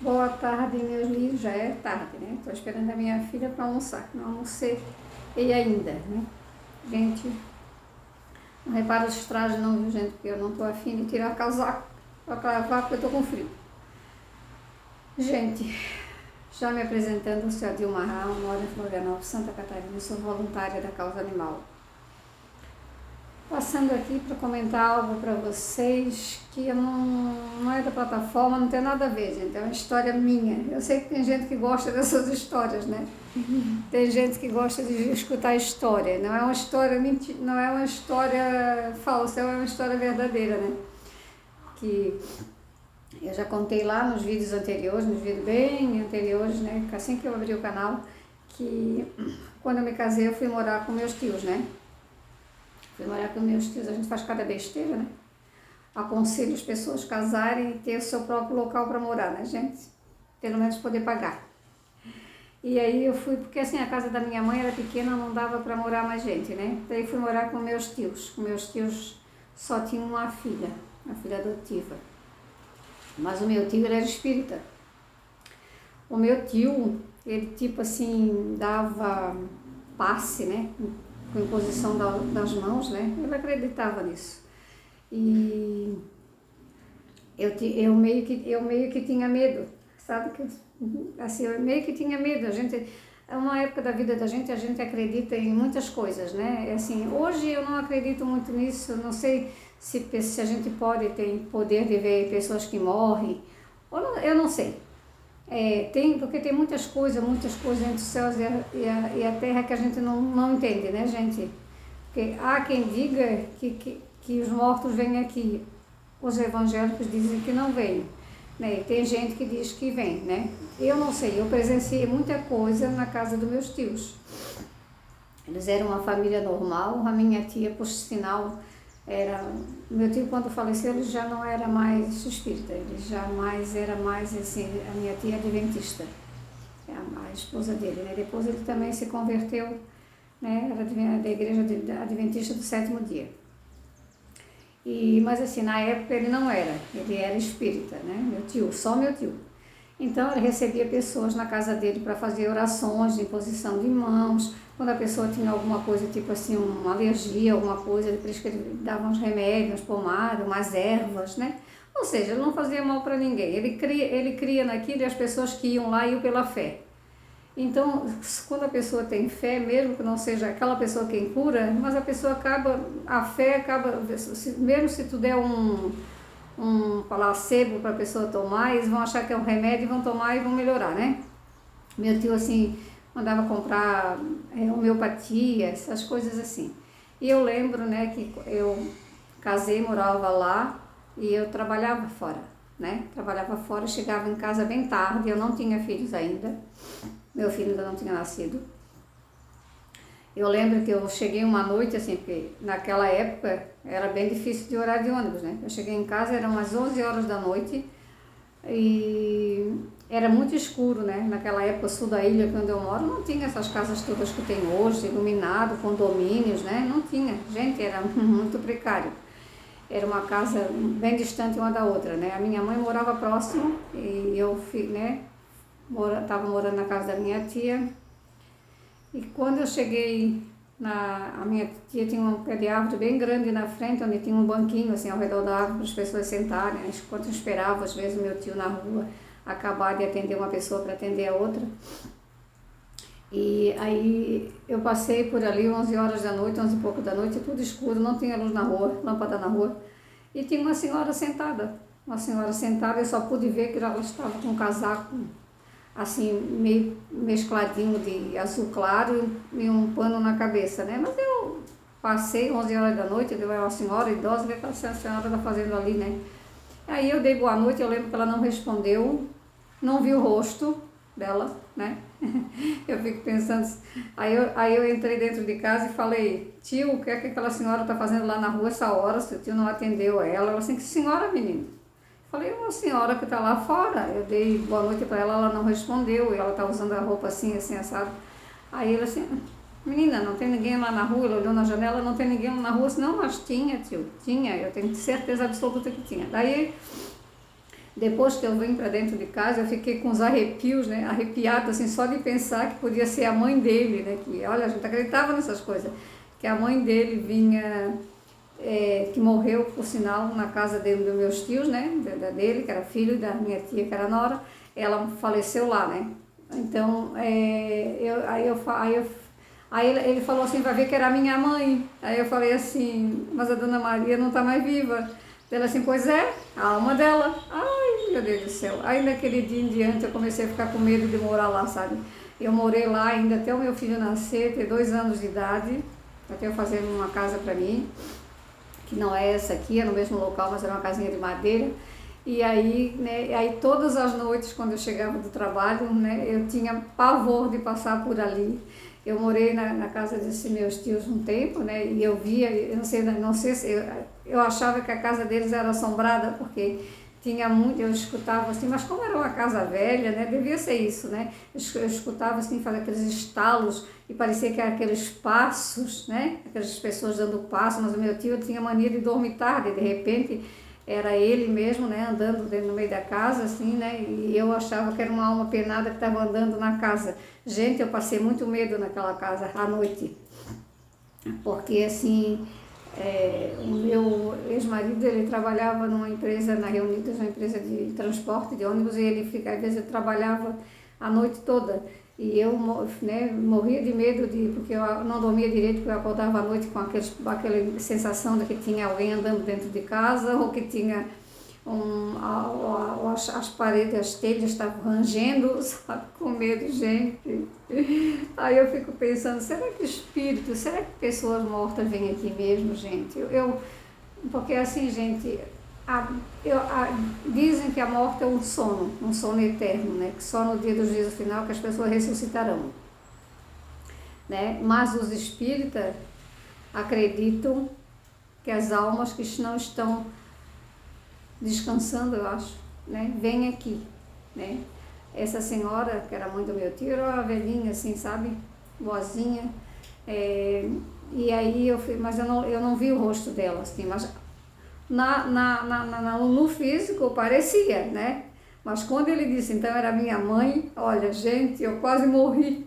Boa tarde, meus lindos. Já é tarde, né? Tô esperando a minha filha para almoçar. Não almocei e ainda, né? Gente, não repara os trajes não, viu, gente? Porque eu não tô afim de tirar casaco para cravar porque eu tô com frio. Gente, já me apresentando, eu sou a Dilma Raul, moro em Florianópolis, Santa Catarina, sou voluntária da causa animal. Passando aqui para comentar algo para vocês que eu não é da plataforma, não tem nada a ver, gente, é uma história minha. Eu sei que tem gente que gosta dessas histórias, né? Tem gente que gosta de escutar história, não é uma história não é uma história falsa, é uma história verdadeira, né? Que eu já contei lá nos vídeos anteriores, nos vídeos bem anteriores, né? Assim que eu abri o canal, que quando eu me casei eu fui morar com meus tios, né? Fui morar com meus tios, a gente faz cada besteira, né? Aconselho as pessoas a casarem e ter o seu próprio local para morar, né, gente? Pelo menos poder pagar. E aí eu fui, porque assim, a casa da minha mãe era pequena, não dava para morar mais gente, né? Daí fui morar com meus tios. Com meus tios só tinha uma filha adotiva. Mas o meu tio, ele era espírita. O meu tio, ele tipo assim, dava passe, né? Com imposição das mãos, né? Ele acreditava nisso. E eu meio que tinha medo, sabe? Assim, eu meio que tinha medo. É uma época da vida da gente, a gente acredita em muitas coisas, né? Assim, hoje eu não acredito muito nisso, não sei se a gente pode ter poder de ver pessoas que morrem, eu não sei. Porque tem muitas coisas entre os céus e a terra que a gente não entende, né, gente? Porque há quem diga que os mortos vêm aqui, os evangélicos dizem que não vêm, né? E tem gente que diz que vem, né? Eu não sei, eu presenciei muita coisa na casa dos meus tios. Eles eram uma família normal, a minha tia, por sinal, meu tio quando faleceu ele já não era mais espírita, ele jamais era mais assim, a minha tia adventista, a esposa dele, né? Depois ele também se converteu, né? Era da igreja adventista do sétimo dia. Mas assim, na época ele não era, ele era espírita, né? Meu tio, só meu tio. Então ele recebia pessoas na casa dele para fazer orações de imposição de mãos. Quando a pessoa tinha alguma coisa, tipo assim, uma alergia, alguma coisa, ele dava uns remédios, pomadas, umas ervas, né? Ou seja, ele não fazia mal para ninguém. Ele cria naquilo e as pessoas que iam lá iam pela fé. Então, quando a pessoa tem fé, mesmo que não seja aquela pessoa quem cura, mas a fé acaba, mesmo se tu der um placebo para a pessoa tomar, eles vão achar que é um remédio e vão tomar e vão melhorar, né? Meu tio, assim, mandava comprar homeopatia, essas coisas assim. E eu lembro, né, que eu casei, morava lá e eu trabalhava fora, né? Trabalhava fora, chegava em casa bem tarde, eu não tinha filhos ainda, meu filho ainda não tinha nascido. Eu lembro que eu cheguei uma noite, assim, porque naquela época era bem difícil de horário de ônibus, né? Eu cheguei em casa, eram umas 11 horas da noite e era muito escuro, né? Naquela época, o sul da ilha, onde eu moro, não tinha essas casas todas que tem hoje, iluminado, condomínios, né? Não tinha. Gente, era muito precário. Era uma casa bem distante uma da outra, né? A minha mãe morava próximo e eu, né, estava morando na casa da minha tia. E quando eu cheguei, a minha tia tinha um pé de árvore bem grande na frente, onde tinha um banquinho assim ao redor da árvore para as pessoas sentarem. Enquanto eu esperava, às vezes, o meu tio na rua acabar de atender uma pessoa para atender a outra. E aí eu passei por ali 11 horas da noite, 11 e pouco da noite, tudo escuro, não tinha luz na rua, lâmpada na rua. E tinha uma senhora sentada, eu só pude ver que ela estava com um casaco assim, meio mescladinho de azul claro e um pano na cabeça, né? Mas eu passei 11 horas da noite, eu era uma senhora idosa, o que aquela senhora está fazendo ali, né? Aí eu dei boa noite, eu lembro que ela não respondeu, não vi o rosto dela, né? Eu fico pensando, aí eu entrei dentro de casa e falei, tio, o que é que aquela senhora está fazendo lá na rua essa hora? Seu tio não atendeu ela. Ela assim, que senhora, menina? Falei, uma senhora que está lá fora. Eu dei boa noite para ela, ela não respondeu, e ela está usando a roupa assim, assado. Aí ela assim, menina, não tem ninguém lá na rua? Ela olhou na janela, não tem ninguém lá na rua. Não, mas tinha, tio, tinha, eu tenho certeza absoluta que tinha. Daí Depois que eu vim para dentro de casa, eu fiquei com os arrepios, né? Arrepiada, assim, só de pensar que podia ser a mãe dele, né? Que, olha, a gente acreditava nessas coisas. Que a mãe dele vinha, que morreu, por sinal, na casa dele, dos meus tios, né? Dele, que era filho, da minha tia, que era nora. Ela faleceu lá, né? Então, aí ele falou assim, vai ver que era a minha mãe. Aí eu falei assim, mas a Dona Maria não está mais viva. Ela assim, pois é, a alma dela. Ai, meu Deus do céu. Aí naquele dia em diante eu comecei a ficar com medo de morar lá, sabe? Eu morei lá ainda até o meu filho nascer, ter 2 anos de idade, até eu fazer uma casa para mim, que não é essa aqui, é no mesmo local, mas era uma casinha de madeira. E aí, né, aí todas as noites, quando eu chegava do trabalho, né, eu tinha pavor de passar por ali. Eu morei na casa desses meus tios um tempo, né, e eu via, eu não sei se, eu achava que a casa deles era assombrada, porque tinha muito, eu escutava assim, mas como era uma casa velha, né, devia ser isso, né, eu escutava assim, fazer aqueles estalos, e parecia que eram aqueles passos, né, aquelas pessoas dando passo, mas o meu tio tinha mania de dormir tarde, de repente, era ele mesmo, né, andando dentro no meio da casa, assim, né, e eu achava que era uma alma penada que estava andando na casa. Gente, eu passei muito medo naquela casa à noite, porque, assim, o meu ex-marido, ele trabalhava numa empresa, na Reunidas, uma empresa de transporte de ônibus, e ele às vezes, ele trabalhava a noite toda. E eu, né, morria de medo, porque eu não dormia direito, porque eu acordava à noite com aquela sensação de que tinha alguém andando dentro de casa, ou que tinha as paredes, as telhas estavam rangendo, sabe, com medo, gente. Aí eu fico pensando, será que espíritos, será que pessoas mortas vêm aqui mesmo, gente? Porque assim, gente, dizem que a morte é um sono eterno, né? Que só no dia do juízo final que as pessoas ressuscitarão, né? Mas os espíritas acreditam que as almas que não estão descansando, eu acho, né? Vêm aqui, né? Essa senhora, que era mãe do meu tio, era uma velhinha assim, sabe? Boazinha. E aí mas eu não vi o rosto dela, assim, mas no físico parecia, né? Mas quando ele disse, então era minha mãe, olha, gente, eu quase morri.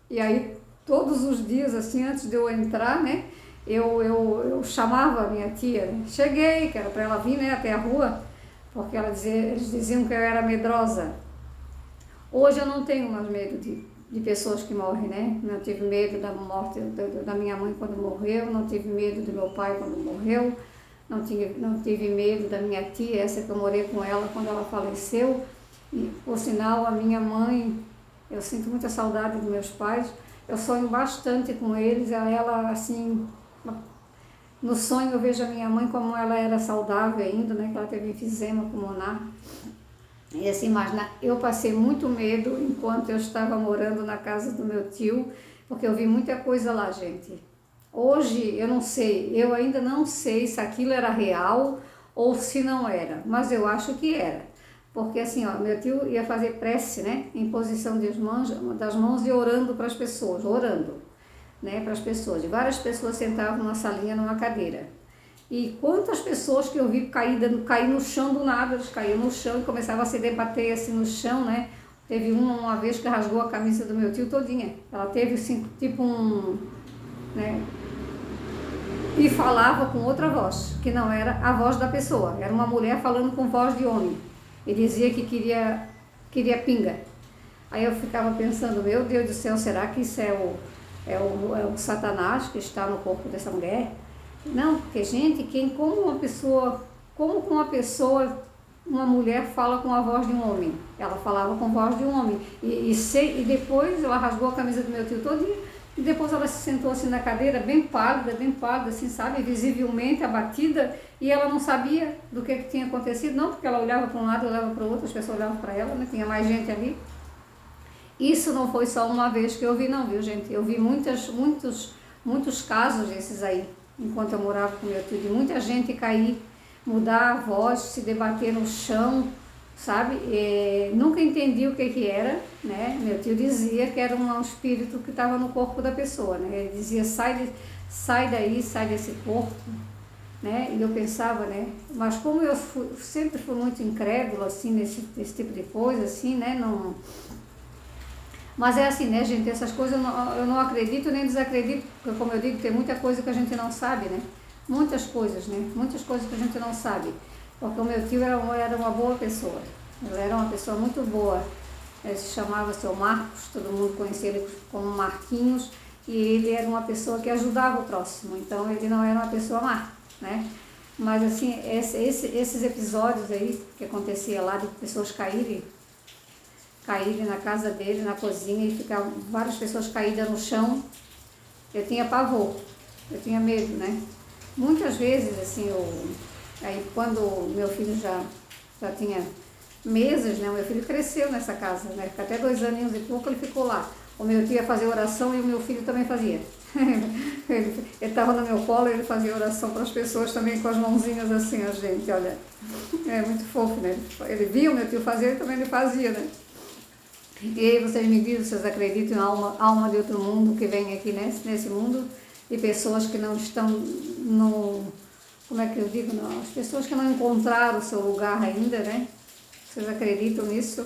E aí, todos os dias, assim, antes de eu entrar, né? Eu chamava a minha tia, né? Cheguei, que era para ela vir, né, até a rua, porque eles diziam que eu era medrosa. Hoje eu não tenho mais medo de pessoas que morrem, né? Não tive medo da morte da minha mãe quando morreu, não tive medo do meu pai quando morreu, não tive medo da minha tia, essa que eu morei com ela quando ela faleceu. E, por sinal, a minha mãe, eu sinto muita saudade dos meus pais, eu sonho bastante com eles, ela assim, no sonho eu vejo a minha mãe como ela era saudável ainda, né, que ela teve enfisema pulmonar. E assim, mas eu passei muito medo enquanto eu estava morando na casa do meu tio, porque eu vi muita coisa lá, gente. Hoje eu ainda não sei se aquilo era real ou se não era, mas eu acho que era. Porque assim, ó, meu tio ia fazer prece, né, em posição das mãos e orando para as pessoas, né, para as pessoas. E várias pessoas sentavam numa salinha, numa cadeira. E quantas pessoas que eu vi cair no chão do nada, eles caíam no chão e começavam a se debater assim no chão, né. Teve uma vez que rasgou a camisa do meu tio todinha. Ela teve assim, tipo né, e falava com outra voz, que não era a voz da pessoa, era uma mulher falando com voz de homem, e dizia que queria pinga. Aí eu ficava pensando, meu Deus do céu, será que isso é o Satanás que está no corpo dessa mulher? Não, porque, gente, como uma mulher fala com a voz de um homem? Ela falava com a voz de um homem, e depois ela rasgou a camisa do meu tio todinha. E depois ela se sentou assim na cadeira, bem pálida, assim, sabe, visivelmente abatida, e ela não sabia do que tinha acontecido, não, porque ela olhava para um lado, olhava para o outro, as pessoas olhavam para ela, né, tinha mais gente ali. Isso não foi só uma vez que eu vi, não, viu, gente? Eu vi muitos casos desses aí, enquanto eu morava com meu tio, de muita gente cair, mudar a voz, se debater no chão, sabe? Nunca entendi o que era, né? Meu tio dizia que era um espírito que estava no corpo da pessoa, né? Ele dizia, sai daí, sai desse corpo, né? E eu pensava, né? Mas como eu sempre fui muito incrédula, assim, nesse tipo de coisa, assim, né? Não... Mas é assim, né, gente? Essas coisas eu não acredito nem desacredito, porque, como eu digo, tem muita coisa que a gente não sabe, né? Muitas coisas, né? Muitas coisas que a gente não sabe. Porque o meu tio era uma boa pessoa. Ele era uma pessoa muito boa. Ele se chamava Seu Marcos, todo mundo conhecia ele como Marquinhos, e ele era uma pessoa que ajudava o próximo. Então, ele não era uma pessoa má, né? Mas, assim, esses episódios aí que acontecia lá de pessoas caírem na casa dele, na cozinha, e ficavam várias pessoas caídas no chão, eu tinha pavor, eu tinha medo, né? Muitas vezes, assim, aí quando meu filho já tinha meses, né? O meu filho cresceu nessa casa, né? Até 2 aninhos e pouco ele ficou lá. O meu tio ia fazer oração e o meu filho também fazia. Ele estava no meu colo e ele fazia oração para as pessoas também com as mãozinhas assim, a gente, olha. É muito fofo, né? Ele via o meu tio fazer e também ele fazia, né? E aí vocês me dizem, vocês acreditam em alma de outro mundo que vem aqui nesse mundo, e pessoas que não estão no, como é que eu digo, não, as pessoas que não encontraram o seu lugar ainda, né? Vocês acreditam nisso?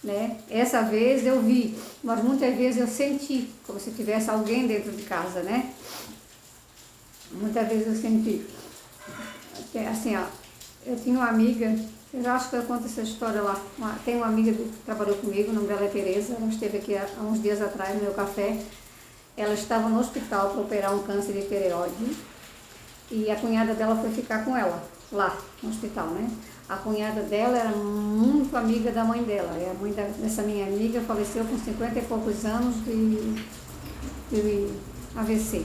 Né? Essa vez eu vi, mas muitas vezes eu senti, como se tivesse alguém dentro de casa, né? Muitas vezes eu senti. Assim, ó, eu tinha uma amiga, eu já acho que eu conto essa história lá. Tem uma amiga que trabalhou comigo, o nome dela é Tereza, ela esteve aqui há uns dias atrás no meu café. Ela estava no hospital para operar um câncer de tireoide e a cunhada dela foi ficar com ela, lá no hospital, né? A cunhada dela era muito amiga da mãe dela, e a mãe dessa minha amiga faleceu com 50 e poucos anos de AVC.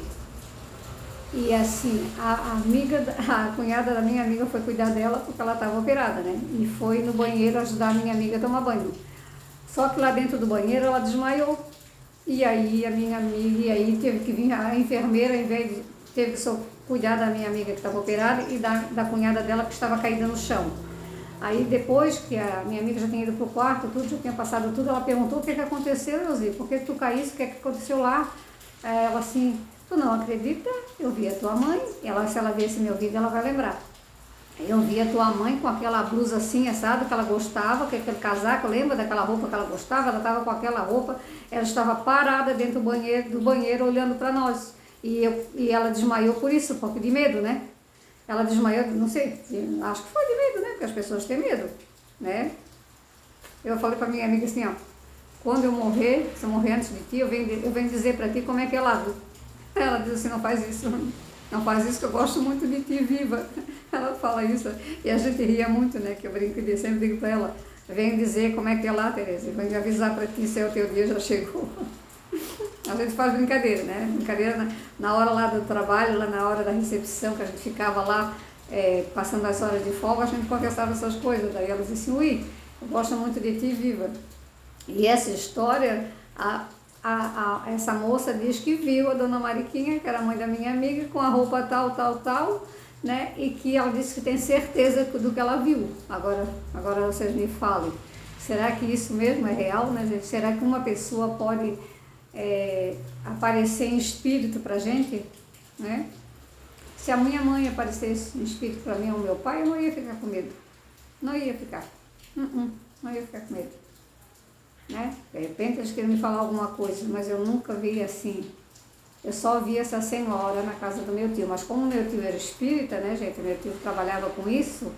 E assim, a cunhada da minha amiga foi cuidar dela porque ela estava operada, né? E foi no banheiro ajudar a minha amiga a tomar banho. Só que lá dentro do banheiro ela desmaiou. E aí a minha amiga, teve que vir a enfermeira, em vez de teve que só cuidar da minha amiga que estava operada e da cunhada dela que estava caída no chão. Aí depois que a minha amiga já tinha ido pro quarto, tudo, já tinha passado tudo, ela perguntou o que aconteceu, Elzi, por que tu caíste, o que aconteceu lá? Ela assim, tu não acredita? Eu vi a tua mãe, se ela ver esse meu vídeo, ela vai lembrar. Eu vi a tua mãe com aquela blusa assim, assada, que ela gostava, que aquele casaco, lembra daquela roupa que ela gostava? Ela estava com aquela roupa, ela estava parada dentro do banheiro olhando para nós. E ela desmaiou por isso, porque de medo, né? Ela desmaiou, não sei, acho que foi de medo, né? Porque as pessoas têm medo, né? Eu falei para minha amiga assim, ó, quando eu morrer, se eu morrer antes de ti, eu venho dizer para ti como é que é lá. Ela diz assim, não faz isso que eu gosto muito de ti viva. Ela fala isso, e a gente ria muito, né? Que eu brinco e sempre digo para ela, venho dizer como é que é lá, Tereza, venho avisar para ti se é o teu dia já chegou. A gente faz brincadeira, né? Brincadeira na hora lá do trabalho, lá na hora da recepção, que a gente ficava lá passando as horas de folga, a gente conversava essas coisas. Daí ela disse assim, ui, eu gosto muito de ti viva. E essa história, essa moça diz que viu a dona Mariquinha, que era a mãe da minha amiga, com a roupa tal, né? E que ela disse que tem certeza do que ela viu. Agora vocês me falem, será que isso mesmo é real, né, gente? Será que uma pessoa pode aparecer em espírito pra gente, né? Se a minha mãe aparecesse em espírito para mim ou meu pai, eu não ia ficar com medo. Não ia ficar. Não ia ficar com medo. Né? De repente eles queriam me falar alguma coisa, mas eu nunca vi assim. Eu só vi essa senhora na casa do meu tio. Mas como meu tio era espírita, né, gente? Meu tio trabalhava com isso.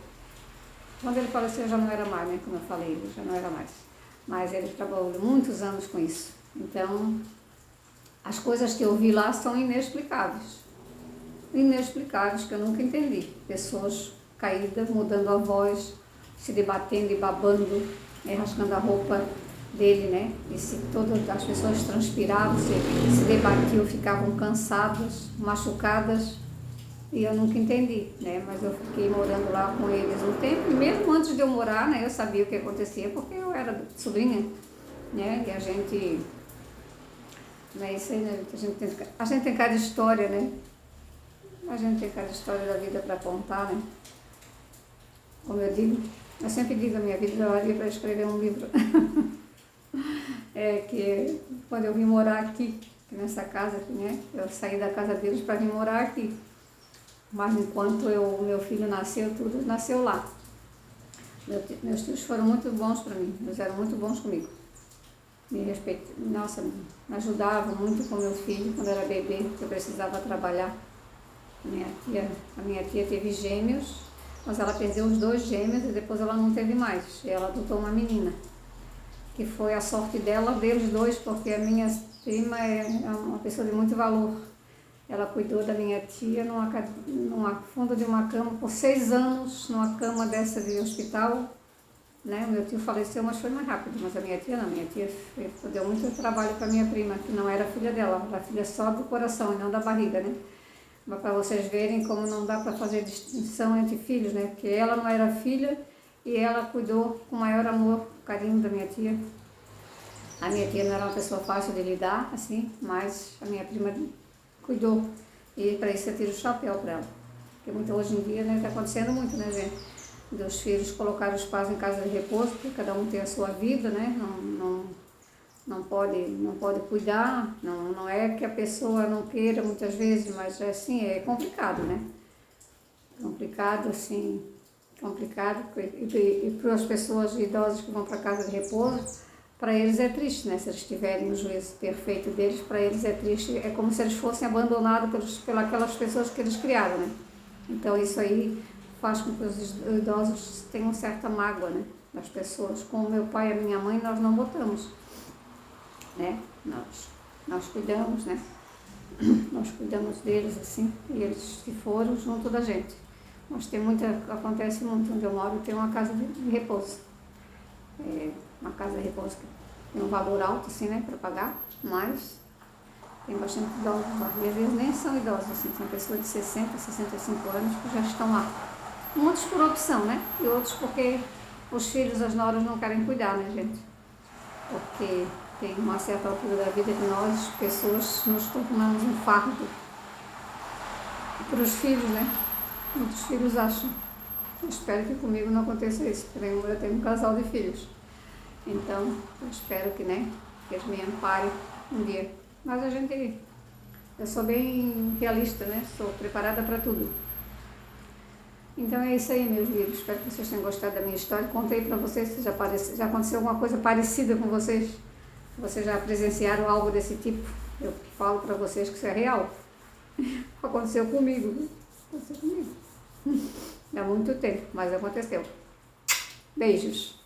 Quando ele faleceu já não era mais, né? Como eu falei, ele já não era mais. Mas ele trabalhou muitos anos com isso. Então, as coisas que eu vi lá são inexplicáveis. Inexplicáveis, que eu nunca entendi. Pessoas caídas, mudando a voz, se debatendo e babando, rasgando a roupa dele, né? E se todas as pessoas transpiravam, se debatiam, ficavam cansadas, machucadas, e eu nunca entendi, né? Mas eu fiquei morando lá com eles um tempo, e mesmo antes de eu morar, né, eu sabia o que acontecia, porque eu era sobrinha, né? E a gente, né, isso aí, né? A gente tem cada história, né? A gente tem cada história da vida para contar, né? Como eu sempre digo, a minha vida daria para escrever um livro. Que quando eu vim morar aqui nessa casa, né? Eu saí da casa deles para vir morar aqui. Mas enquanto meu filho nasceu, tudo nasceu lá. Meus tios foram muito bons para mim, eles eram muito bons comigo. Me nossa, me ajudavam muito com meu filho quando era bebê, que eu precisava trabalhar. A minha tia teve gêmeos, mas ela perdeu os 2 gêmeos e depois ela não teve mais. E ela adotou uma menina, que foi a sorte dela, deles 2, porque a minha prima é uma pessoa de muito valor. Ela cuidou da minha tia numa funda de uma cama por 6 anos, numa cama dessa de hospital. Né? O meu tio faleceu, mas foi mais rápido. Mas a minha tia não. Minha tia deu muito trabalho para minha prima, que não era filha dela, era filha só do coração e não da barriga, né? Mas para vocês verem como não dá para fazer distinção entre filhos, né? Porque ela não era filha e ela cuidou com maior amor, carinho da minha tia. A minha tia não era uma pessoa fácil de lidar, assim, mas a minha prima cuidou. E para isso eu tiro o chapéu para ela. Porque hoje em dia, né, está acontecendo muito, né, gente? Dos filhos colocar os pais em casa de repouso, porque cada um tem a sua vida, né? Não pode cuidar, não é que a pessoa não queira muitas vezes, mas assim, é complicado, né? Complicado, assim, complicado. E para as pessoas idosas que vão para casa de repouso, para eles é triste, né? Se eles tiverem o juízo perfeito deles, para eles é triste, é como se eles fossem abandonados pelas pessoas que eles criaram, né? Então isso aí faz com que os idosos tenham certa mágoa, né? Das pessoas. Com o meu pai e a minha mãe, nós não botamos, né? Nós cuidamos, né? Nós cuidamos deles, assim, e eles se foram junto da gente. Mas acontece muito, onde eu moro tem uma casa de repouso. Uma casa de repouso que tem um valor alto, assim, né, para pagar, mas tem bastante idosos lá. E às vezes nem são idosos, assim, são pessoas de 60, 65 anos que já estão lá. Muitos por opção, né? E outros porque os filhos, as noras não querem cuidar, né, gente? Porque tem uma certa altura da vida que nós, pessoas, nos tornamos um fardo para os filhos, né? Muitos filhos acham. Eu espero que comigo não aconteça isso, porque eu tenho um casal de filhos. Então, eu espero que, né, que eles me amparem um dia. Mas eu sou bem realista, né? Sou preparada para tudo. Então é isso aí, meus livros. Espero que vocês tenham gostado da minha história. Contei para vocês se já aconteceu alguma coisa parecida com vocês. Vocês já presenciaram algo desse tipo. Eu falo para vocês que isso é real. Aconteceu comigo. Aconteceu comigo. Há muito tempo, mas aconteceu. Beijos.